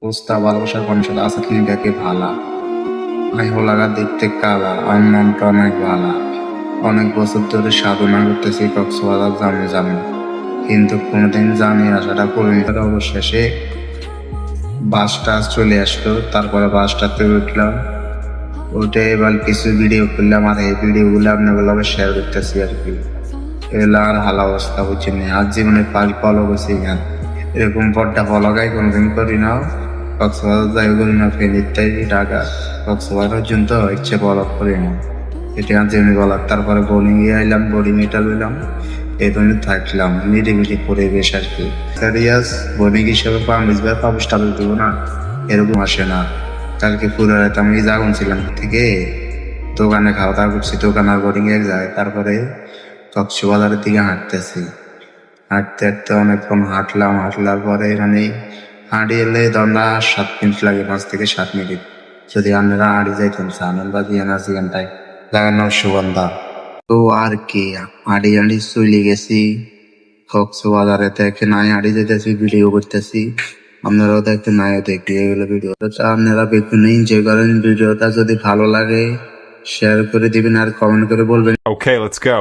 পোস্তা ভালোবাসার মানুষের আছে লিঙ্গাকে ভালা আমি হলাগা দেখতে কালা আমার মনটা অনেক ভালা। অনেক বছর ধরে সাধনা করতেছি কক্সবাজার জামে জামে, কিন্তু কোনোদিন জানি আসাটা করিনি। অবশেষে বাসটা চলে আসলো, তারপরে বাসটাতে উঠলাম। উঠে এবার কিছু ভিডিও করলাম, আর এই ভিডিওগুলো আপনাগুলোকে শেয়ার করতেছি আর কি। এগুলো আর হালা অবস্থা বুঝছি না, আর জীবনে পাল ফলো করছি না, এরকম বড্ডা ফলগাই কোনোদিন করি না। কক্সবাজার যাই করি না, ফেনীর তাই ঢাকা কক্সবাজার পর্যন্ত ইচ্ছে বলক করি না, এটা যেমনি বলার। তারপরে বোর্ডিং এ আইলাম, বোর্ডিং এটা লইলাম, এই জন্য থাকলাম নিরিবিলি পরিবেশ আর কি। সিরিয়াস বোর্ডিং হিসেবে পাবলিশ টাবলিশ দেবো না, এরকম আসে না। কালকে পুরো রাত আমি জাগন ছিলাম থেকে দোকানে খাওয়া দাওয়া করছি, দোকান আর বোর্ডিং এক জায়গায়। তারপরে কক্সবাজারের দিকে হাঁটতেছি, হাঁটতে হাঁটতে অনেকক্ষণ হাঁটলার পরে এখানে হাঁটি এলে ধরনা 7 মিনিট লাগে, 5 থেকে 7 মিনিট। যদি আপনারা হাঁড়ি যাইতেন চান বা বিয়ানার্সি ঘন্টায় লাগানো সুগন্ধা। তো আর কি, হাঁড়ি হাঁড়ি চলে গেছি কক্সবাজারে। দেখে নাই হাঁড়ি যেতেছি, ভিডিও করতেছি, আপনারাও দেখতে নাই দেখতে গেলে ভিডিওটা আপনারা বেগুন এনজয় করেন। ভিডিওটা যদি ভালো লাগে শেয়ার করে দিবেন আর কমেন্ট করে বলবেন। Okay, let's go.